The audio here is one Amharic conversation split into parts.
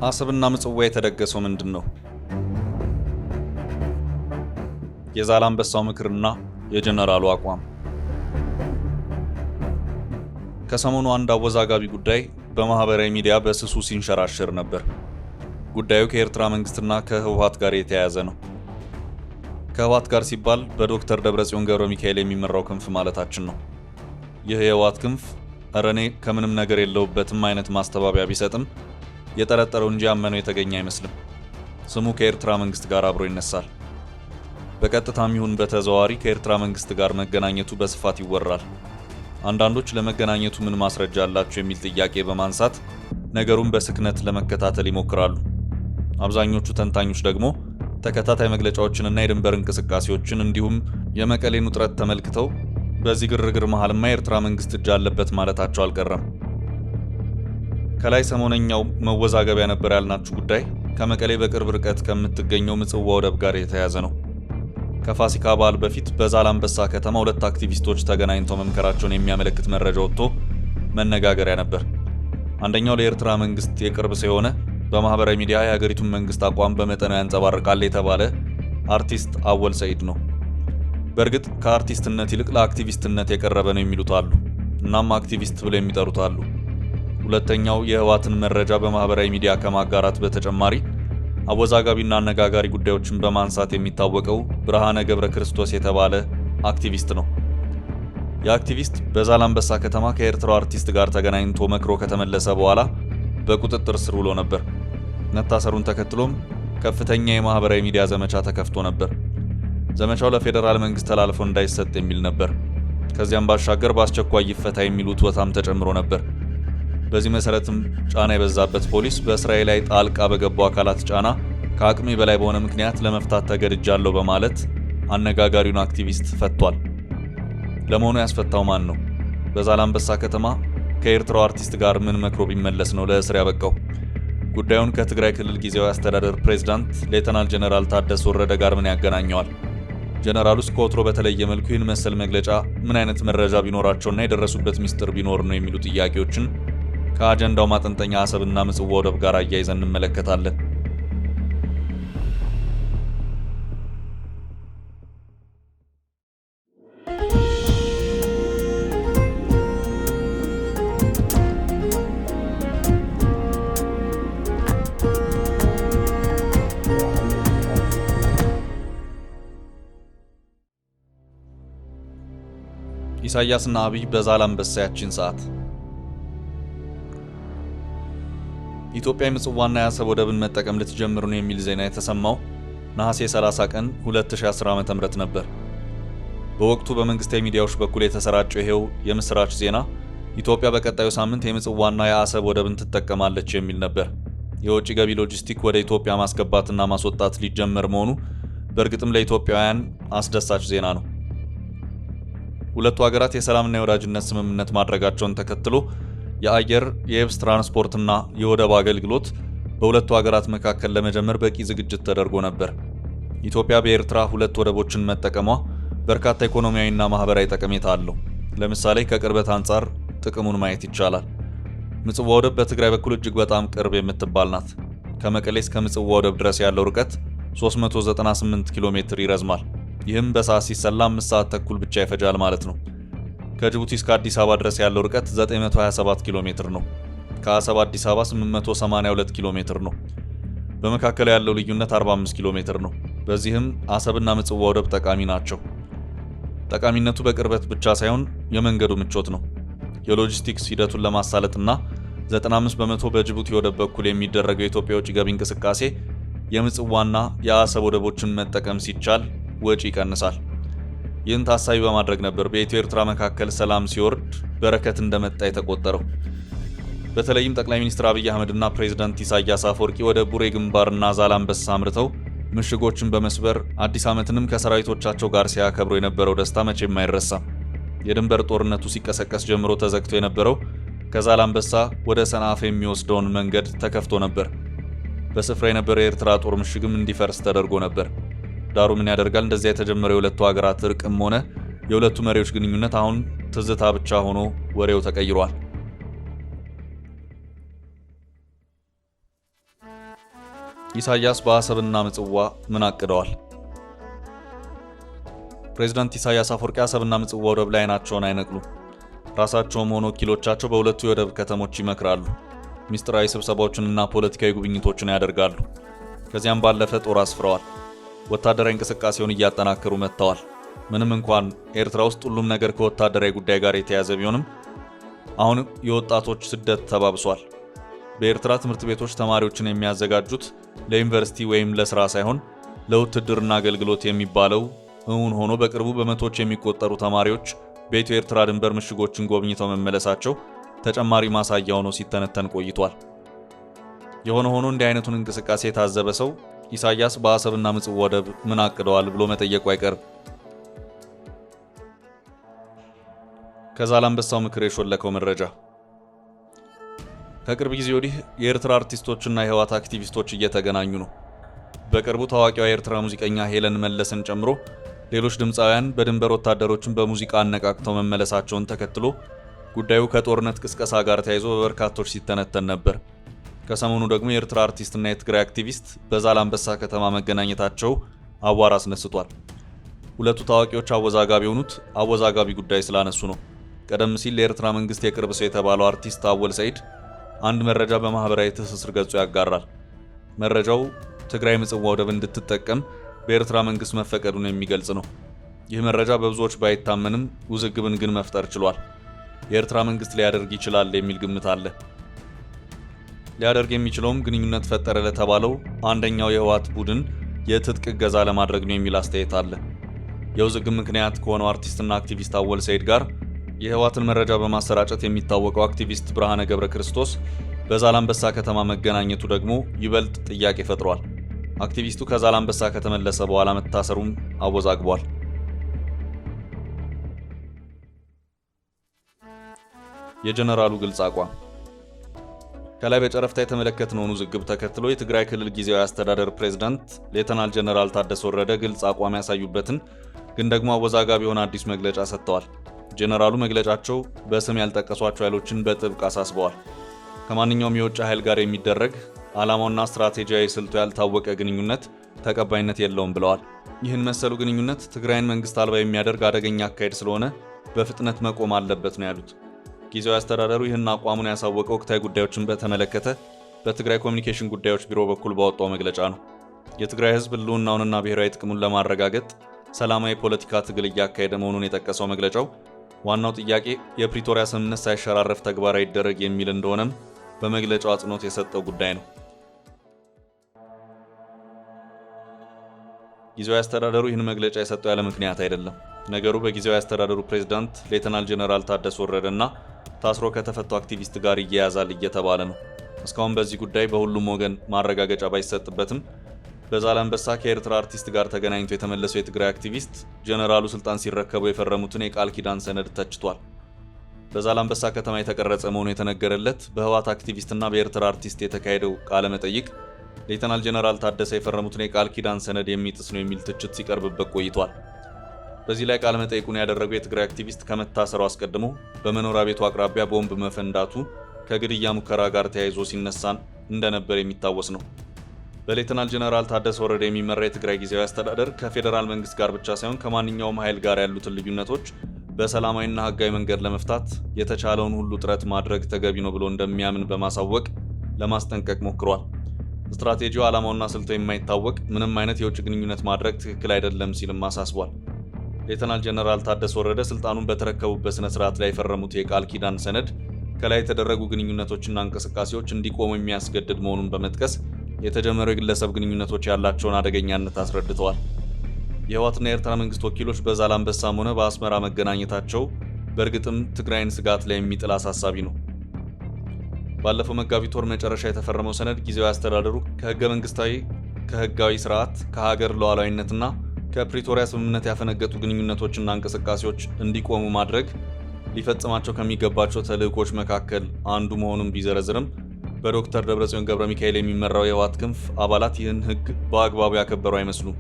አሰብና ምጽዋ የተደገሰው ምንድነው? የዛላምበሳው ምክርና የጀነራሉ አቋም። ከሰሞኑ አንድ አወዛጋቢ ጉዳይ በማህበራዊ ሚዲያ በስሱ ሲንሸራሸር ነበር። ጉዳዩ ከኤርትራ መንግስትና ከህወሓት ጋር የተያያዘ ነው። ከህወሓት ጋር ሲባል በዶክተር ደብረጽዮን ገብረ ሚካኤል የሚመራው ክንፍ ማለታችን ነው። ይህ የህወሓት ክንፍ እረኔ ከምንም ነገር የለውበትም አይነት ማስተባበያ ቢሰጥም የጠረጠረው እንጂ ያመነው የተገኘ አይመስልም። ስሙ ከኤርትራ መንግስት ጋር አብሮ ይነሳል። በቀጥታም ይሁን በተዘዋዋሪ ከኤርትራ መንግስት ጋር መገናኘቱ በስፋት ይወራል። አንዳንዶች ለመገናኘቱ ምን ማስረጃ አላቸው የሚል ጥያቄ በማንሳት ነገሩን በስክነት ለመከታተል ይሞክራሉ። አብዛኞቹ ተንታኞች ደግሞ ተከታታይ መግለጫዎችንና የድንበር እንቅስቃሴዎችን እንዲሁም የመቀሌን ውጥረት ተመልክተው በዚህ ግርግር መሃልማ የኤርትራ መንግስት እጅ አለበት ማለታቸው አልቀረም። ከላይ ሰሞነኛው መወዛገቢያ ነበር ያልናችሁ ጉዳይ ከመቀሌ በቅርብ ርቀት ከምትገኘው ምጽዋ ወደብ ጋር የተያያዘ ነው። ከፋሲካ በዓል በፊት በዛላምበሳ ከተማ ሁለት አክቲቪስቶች ተገናኝተው መምከራቸውን የሚያመለክት መረጃ ወጥቶ መነጋገሪያ ነበር። አንደኛው ለኤርትራ መንግስት የቅርብ ሲሆን በማህበራዊ ሚዲያ የሀገሪቱን መንግስት አቋም በመጠኑ ያንጸባርቃል የተባለ አርቲስት አወል ሰይድ ነው። በእርግጥ ከአርቲስትነት ይልቅ ለአክቲቪስትነት የቀረበ ነው የሚሉት አሉ። እናም አክቲቪስት ብለው የሚጠሩት አሉ። ሁለተኛው የህወሓትን መረጃ በማህበራዊ ሚዲያ ከማጋራት በተጨማሪ አወዛጋቢና አነጋጋሪ ጉዳዮችን በማንሳት የሚታወቀው ብርሃነ ገብረ ክርስቶስ የተባለ አክቲቪስት ነው። የአክቲቪስት በዛላምበሳ ከተማ ከኤርትራው አርቲስት ጋር ተገናኝቶ መክሮ ከተመለሰ በኋላ በቁጥጥር ስር ውሎ ነበር። መታሰሩን ተከትሎም ከፍተኛ የማህበራዊ ሚዲያ ዘመቻ ተከፍቶ ነበር። ዘመቻው ለፌዴራል መንግስት ተላልፎ እንዳይሰጥ የሚል ነበር። ከዚያም ባሻገር በአስቸኳይ ይፈታ የሚሉት ወታም ተጨምሮ ነበር። በዚህ መሰረትም ጫና የበዛበት ፖሊስ በእስራኤል ላይ ጣልቃ በገቡ አካላት ጫና ከአቅሜ በላይ በሆነ ምክንያት ለመፍታት ተገድጃለሁ በማለት አነጋጋሪውን አክቲቪስት ፈቷል። ለመሆኑ ያስፈታው ማን ነው? በዛላምበሳ ከተማ ከኤርትራው አርቲስት ጋር ምን መክሮ ቢመለስ ነው ለእስር ያበቃው? ጉዳዩን ከትግራይ ክልል ጊዜያዊ አስተዳደር ፕሬዝዳንት ሌተናል ጀነራል ታደሰ ወረደ ጋር ምን ያገናኘዋል? ጀነራሉስ ከወትሮ በተለየ መልኩ ይህን መሰል መግለጫ ምን አይነት መረጃ ቢኖራቸውና የደረሱበት ሚስጥር ቢኖር ነው የሚሉ ጥያቄዎችን ከአጀንዳው ማጠንጠኛ አሰብና ምጽዋ ወደብ ጋር አያይዘን እንመለከታለን። ኢሳያስና አብይ በዛላምበሳ ያቺን ሰዓት ኢትዮጵያ የምጽዋና የአሰብ ወደብን መጠቀም ልትጀምር ነው የሚል ዜና የተሰማው ነሐሴ 30 ቀን 2010 ዓ.ም ነበር። በወቅቱ በመንግስታዊ ሚዲያዎች በኩል የተሰራጨው ይሄው የምስራች ዜና ኢትዮጵያ በቀጣዩ ሳምንት የምጽዋና የአሰብ ወደብን ትጠቀማለች የሚል ነበር። የውጭ ገቢ ሎጂስቲክ ወደ ኢትዮጵያ ማስገባትና ማስወጣት ሊጀመር መሆኑ በእርግጥም ለኢትዮጵያውያን አስደሳች ዜና ነው። ሁለቱ ሀገራት የሰላምና የወዳጅነት ስምምነት ማድረጋቸውን ተከትሎ የአየር የየብስ ትራንስፖርትና የወደብ አገልግሎት በሁለቱ ሀገራት መካከል ለመጀመር በቂ ዝግጅት ተደርጎ ነበር። ኢትዮጵያ በኤርትራ ሁለት ወደቦችን መጠቀሟ በርካታ ኢኮኖሚያዊና ማህበራዊ ጠቀሜታ አለው። ለምሳሌ ከቅርበት አንጻር ጥቅሙን ማየት ይቻላል። ምጽዋ ወደብ በትግራይ በኩል እጅግ በጣም ቅርብ የምትባል ናት። ከመቀሌ እስከ ምጽዋ ወደብ ድረስ ያለው ርቀት 398 ኪሎ ሜትር ይረዝማል። ይህም በሰዓት ሲሰላ 5 ሰዓት ተኩል ብቻ ይፈጃል ማለት ነው። ከጅቡቲ እስከ አዲስ አበባ ድረስ ያለው ርቀት 927 ኪሎ ሜትር ነው። ከአሰብ አዲስ አበባ 882 ኪሎ ሜትር ነው። በመካከል ያለው ልዩነት 45 ኪሎ ሜትር ነው። በዚህም አሰብና ምጽዋ ወደብ ጠቃሚ ናቸው። ጠቃሚነቱ በቅርበት ብቻ ሳይሆን የመንገዱ ምቾት ነው። የሎጂስቲክስ ሂደቱን ለማሳለጥና 95 በመቶ በጅቡቲ ወደብ በኩል የሚደረገው የኢትዮጵያ ውጭ ገቢ እንቅስቃሴ የምጽዋና የአሰብ ወደቦችን መጠቀም ሲቻል ወጪ ይቀንሳል። ይህን ታሳቢ በማድረግ ነበር በኢትዮ ኤርትራ መካከል ሰላም ሲወርድ በረከት እንደመጣ የተቆጠረው። በተለይም ጠቅላይ ሚኒስትር አብይ አህመድና ፕሬዝዳንት ኢሳያስ አፈወርቂ ወደ ቡሬ ግንባርና ዛላምበሳ አምርተው ምሽጎችን በመስበር አዲስ ዓመትንም ከሰራዊቶቻቸው ጋር ሲያከብሩ የነበረው ደስታ መቼም አይረሳም። የድንበር ጦርነቱ ሲቀሰቀስ ጀምሮ ተዘግቶ የነበረው ከዛላምበሳ ወደ ሰንአፈ የሚወስደውን መንገድ ተከፍቶ ነበር። በስፍራ የነበረው የኤርትራ ጦር ምሽግም እንዲፈርስ ተደርጎ ነበር። ዳሩ ምን ያደርጋል እንደዚያ የተጀመረው የሁለቱ ሀገራት እርቅም ሆነ የሁለቱ መሪዎች ግንኙነት አሁን ትዝታ ብቻ ሆኖ ወሬው ተቀይሯል። ኢሳያስ በአሰብና ምጽዋ ምን አቅደዋል? ፕሬዝዳንት ኢሳያስ አፈወርቂ አሰብና ምጽዋ ወደብ ላይ አይናቸውን አይነቅሉም። ራሳቸውም ሆነ ወኪሎቻቸው በሁለቱ የወደብ ከተሞች ይመክራሉ። ሚስጥራዊ ስብሰባዎችንና ፖለቲካዊ ጉብኝቶችን ያደርጋሉ። ከዚያም ባለፈ ጦር አስፍረዋል። ወታደራዊ እንቅስቃሴውን እያጠናከሩ መጥተዋል። ምንም እንኳን ኤርትራ ውስጥ ሁሉም ነገር ከወታደራዊ ጉዳይ ጋር የተያያዘ ቢሆንም አሁን የወጣቶች ስደት ተባብሷል። በኤርትራ ትምህርት ቤቶች ተማሪዎችን የሚያዘጋጁት ለዩኒቨርሲቲ ወይም ለስራ ሳይሆን ለውትድርና አገልግሎት የሚባለው እውን ሆኖ በቅርቡ በመቶዎች የሚቆጠሩ ተማሪዎች በኢትዮ ኤርትራ ድንበር ምሽጎችን ጎብኝተው መመለሳቸው ተጨማሪ ማሳያ ሆኖ ሲተነተን ቆይቷል። የሆነ ሆኖ እንዲህ አይነቱን እንቅስቃሴ የታዘበ ሰው ኢሳያስ በአሰብና ምጽዋ ወደብ ምን አቅደዋል ብሎ መጠየቁ አይቀርም። ከዛላምበሳው ምክር የሾለከው መረጃ። ከቅርብ ጊዜ ወዲህ የኤርትራ አርቲስቶችና የህወሓት አክቲቪስቶች እየተገናኙ ነው። በቅርቡ ታዋቂዋ የኤርትራ ሙዚቀኛ ሄለን መለስን ጨምሮ ሌሎች ድምፃውያን በድንበር ወታደሮችን በሙዚቃ አነቃቅተው መመለሳቸውን ተከትሎ ጉዳዩ ከጦርነት ቅስቀሳ ጋር ተያይዞ በበርካቶች ሲተነተን ነበር። ከሰሞኑ ደግሞ የኤርትራ አርቲስትና የትግራይ አክቲቪስት በዛላምበሳ ከተማ መገናኘታቸው አቧራ አስነስቷል። ሁለቱ ታዋቂዎች አወዛጋቢ የሆኑት አወዛጋቢ ጉዳይ ስላነሱ ነው። ቀደም ሲል ለኤርትራ መንግስት የቅርብ ሰው የተባለው አርቲስት አወል ሰይድ አንድ መረጃ በማህበራዊ ትስስር ገጹ ያጋራል። መረጃው ትግራይ ምጽዋ ወደብ እንድትጠቀም በኤርትራ መንግስት መፈቀዱን የሚገልጽ ነው። ይህ መረጃ በብዙዎች ባይታመንም ውዝግብን ግን መፍጠር ችሏል። የኤርትራ መንግስት ሊያደርግ ይችላል የሚል ግምት አለ። ሊያደርግ የሚችለውም ግንኙነት ፈጠረ ለተባለው አንደኛው የህወሓት ቡድን የትጥቅ እገዛ ለማድረግ ነው የሚል አስተያየት አለ። የውዝግብ ምክንያት ከሆነው አርቲስትና አክቲቪስት አወል ሰይድ ጋር የህወሓትን መረጃ በማሰራጨት የሚታወቀው አክቲቪስት ብርሃነ ገብረ ክርስቶስ በዛላምበሳ ከተማ መገናኘቱ ደግሞ ይበልጥ ጥያቄ ፈጥሯል። አክቲቪስቱ ከዛላምበሳ ከተመለሰ በኋላ መታሰሩም አወዛግቧል። የጀነራሉ ግልጽ አቋም። ከላይ በጨረፍታ የተመለከትነውን ውዝግብ ተከትሎ የትግራይ ክልል ጊዜያዊ አስተዳደር ፕሬዝዳንት ሌተናል ጀነራል ታደሰ ወረደ ግልጽ አቋም ያሳዩበትን ግን ደግሞ አወዛጋቢ የሆነ አዲስ መግለጫ ሰጥተዋል። ጀነራሉ መግለጫቸው በስም ያልጠቀሷቸው ኃይሎችን በጥብቅ አሳስበዋል። ከማንኛውም የውጭ ኃይል ጋር የሚደረግ ዓላማውና ስትራቴጂያዊ ስልቱ ያልታወቀ ግንኙነት ተቀባይነት የለውም ብለዋል። ይህን መሰሉ ግንኙነት ትግራይን መንግስት አልባ የሚያደርግ አደገኛ አካሄድ ስለሆነ በፍጥነት መቆም አለበት ነው ያሉት። ጊዜያዊ አስተዳደሩ ይህን አቋሙን ያሳወቀው ወቅታዊ ጉዳዮችን በተመለከተ በትግራይ ኮሚኒኬሽን ጉዳዮች ቢሮ በኩል ባወጣው መግለጫ ነው። የትግራይ ህዝብ ህልውናውንና ብሔራዊ ጥቅሙን ለማረጋገጥ ሰላማዊ ፖለቲካ ትግል እያካሄደ መሆኑን የጠቀሰው መግለጫው ዋናው ጥያቄ የፕሪቶሪያ ስምምነት ሳይሸራረፍ ተግባራዊ ይደረግ የሚል እንደሆነም በመግለጫው አጽንኦት የሰጠው ጉዳይ ነው። ጊዜያዊ አስተዳደሩ ይህን መግለጫ የሰጠው ያለ ምክንያት አይደለም። ነገሩ በጊዜያዊ አስተዳደሩ ፕሬዝዳንት ሌተናል ጀነራል ታደሰ ወረደና ታስሮ ከተፈቱ አክቲቪስት ጋር ይያያዛል እየተባለ ነው። እስካሁን በዚህ ጉዳይ በሁሉም ወገን ማረጋገጫ ባይሰጥበትም በዛላምበሳ ከኤርትራ አርቲስት ጋር ተገናኝቶ የተመለሰው የትግራይ አክቲቪስት ጀነራሉ ስልጣን ሲረከቡ የፈረሙትን የቃል ኪዳን ሰነድ ተችቷል። በዛላምበሳ ከተማ የተቀረጸ መሆኑ የተነገረለት በህወሓት አክቲቪስትና በኤርትራ አርቲስት የተካሄደው ቃለ መጠይቅ ሌተናል ጀነራል ታደሰ የፈረሙትን የቃል ኪዳን ሰነድ የሚጥስ ነው የሚል ትችት ሲቀርብበት ቆይቷል። በዚህ ላይ ቃለ መጠይቁን ያደረገው የትግራይ አክቲቪስት ከመታሰሩ አስቀድሞ በመኖሪያ ቤቱ አቅራቢያ ቦምብ መፈንዳቱ ከግድያ ሙከራ ጋር ተያይዞ ሲነሳን እንደነበር የሚታወስ ነው። በሌተናል ጀነራል ታደሰ ወረደ የሚመራ የትግራይ ጊዜያዊ አስተዳደር ከፌዴራል መንግስት ጋር ብቻ ሳይሆን ከማንኛውም ኃይል ጋር ያሉትን ልዩነቶች በሰላማዊና ህጋዊ መንገድ ለመፍታት የተቻለውን ሁሉ ጥረት ማድረግ ተገቢ ነው ብሎ እንደሚያምን በማሳወቅ ለማስጠንቀቅ ሞክሯል። ስትራቴጂው ዓላማውና ስልቱ የማይታወቅ ምንም አይነት የውጭ ግንኙነት ማድረግ ትክክል አይደለም ሲልም አሳስቧል። ሌተናል ጀነራል ታደሰ ወረደ ስልጣኑን በተረከቡበት ስነ ስርዓት ላይ የፈረሙት የቃል ኪዳን ሰነድ ከላይ የተደረጉ ግንኙነቶችና እንቅስቃሴዎች እንዲቆሙ የሚያስገድድ መሆኑን በመጥቀስ የተጀመሩ የግለሰብ ግንኙነቶች ያላቸውን አደገኛነት አስረድተዋል። የህወሓትና የኤርትራ መንግስት ወኪሎች በዛላምበሳም ሆነ በአስመራ መገናኘታቸው በእርግጥም ትግራይን ስጋት ላይ የሚጥል አሳሳቢ ነው። ባለፈው መጋቢት ወር መጨረሻ የተፈረመው ሰነድ ጊዜያዊ አስተዳደሩ ከህገ መንግስታዊ፣ ከህጋዊ ስርዓት፣ ከሀገር ሉዓላዊነትና ከፕሪቶሪያ ስምምነት ያፈነገጡ ግንኙነቶችና እንቅስቃሴዎች እንዲቆሙ ማድረግ ሊፈጽማቸው ከሚገባቸው ተልዕኮች መካከል አንዱ መሆኑን ቢዘረዝርም በዶክተር ደብረጽዮን ገብረ ሚካኤል የሚመራው የህወሓት ክንፍ አባላት ይህን ህግ በአግባቡ ያከበሩ አይመስሉም።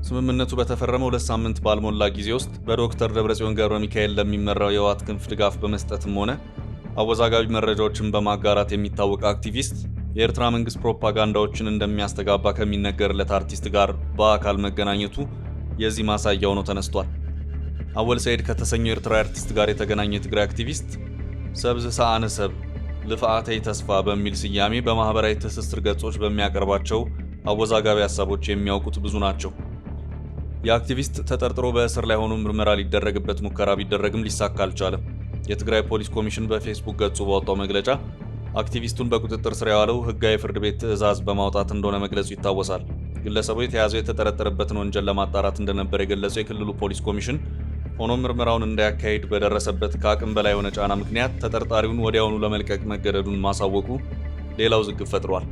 ስምምነቱ በተፈረመ 2 ሳምንት ባልሞላ ጊዜ ውስጥ በዶክተር ደብረጽዮን ገብረ ሚካኤል ለሚመራው የህወሓት ክንፍ ድጋፍ በመስጠትም ሆነ አወዛጋቢ መረጃዎችን በማጋራት የሚታወቅ አክቲቪስት የኤርትራ መንግስት ፕሮፓጋንዳዎችን እንደሚያስተጋባ ከሚነገርለት አርቲስት ጋር በአካል መገናኘቱ የዚህ ማሳያ ሆኖ ተነስቷል። አወል ሰይድ ከተሰኘው ኤርትራዊ አርቲስት ጋር የተገናኘ የትግራይ አክቲቪስት ሰብዝ ሰአነ ሰብ ልፍአተይ ተስፋ በሚል ስያሜ በማህበራዊ ትስስር ገጾች በሚያቀርባቸው አወዛጋቢ ሀሳቦች የሚያውቁት ብዙ ናቸው። የአክቲቪስት ተጠርጥሮ በእስር ላይ ሆኖ ምርመራ ሊደረግበት ሙከራ ቢደረግም ሊሳካ አልቻለም። የትግራይ ፖሊስ ኮሚሽን በፌስቡክ ገጹ ባወጣው መግለጫ አክቲቪስቱን በቁጥጥር ስር ያዋለው ህጋዊ ፍርድ ቤት ትዕዛዝ በማውጣት እንደሆነ መግለጹ ይታወሳል። ግለሰቡ የተያዘው የተጠረጠረበትን ወንጀል ለማጣራት እንደነበር የገለጸው የክልሉ ፖሊስ ኮሚሽን ሆኖም ምርመራውን እንዳያካሂድ በደረሰበት ከአቅም በላይ የሆነ ጫና ምክንያት ተጠርጣሪውን ወዲያውኑ ለመልቀቅ መገደዱን ማሳወቁ ሌላው ውዝግብ ፈጥሯል።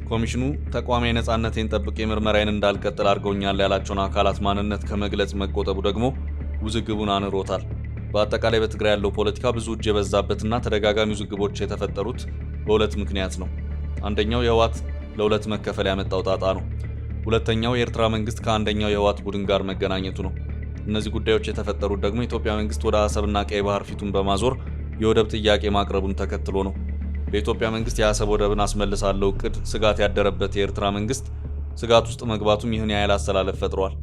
ኮሚሽኑ ተቋማዊ ነጻነቴን ጠብቄ ምርመራዬን እንዳልቀጥል አድርገውኛል ያላቸውን አካላት ማንነት ከመግለጽ መቆጠቡ ደግሞ ውዝግቡን አንሮታል። በአጠቃላይ በትግራይ ያለው ፖለቲካ ብዙ እጅ የበዛበትና ተደጋጋሚ ውዝግቦች የተፈጠሩት በሁለት ምክንያት ነው። አንደኛው የህወሓት ለሁለት መከፈል ያመጣው ጣጣ ነው። ሁለተኛው የኤርትራ መንግስት ከአንደኛው የህወሓት ቡድን ጋር መገናኘቱ ነው። እነዚህ ጉዳዮች የተፈጠሩት ደግሞ የኢትዮጵያ መንግስት ወደ አሰብና ቀይ ባህር ፊቱን በማዞር የወደብ ጥያቄ ማቅረቡን ተከትሎ ነው። በኢትዮጵያ መንግስት የአሰብ ወደብን አስመልሳለሁ እቅድ ስጋት ያደረበት የኤርትራ መንግስት ስጋት ውስጥ መግባቱም ይህን ያህል አሰላለፍ ፈጥሯል።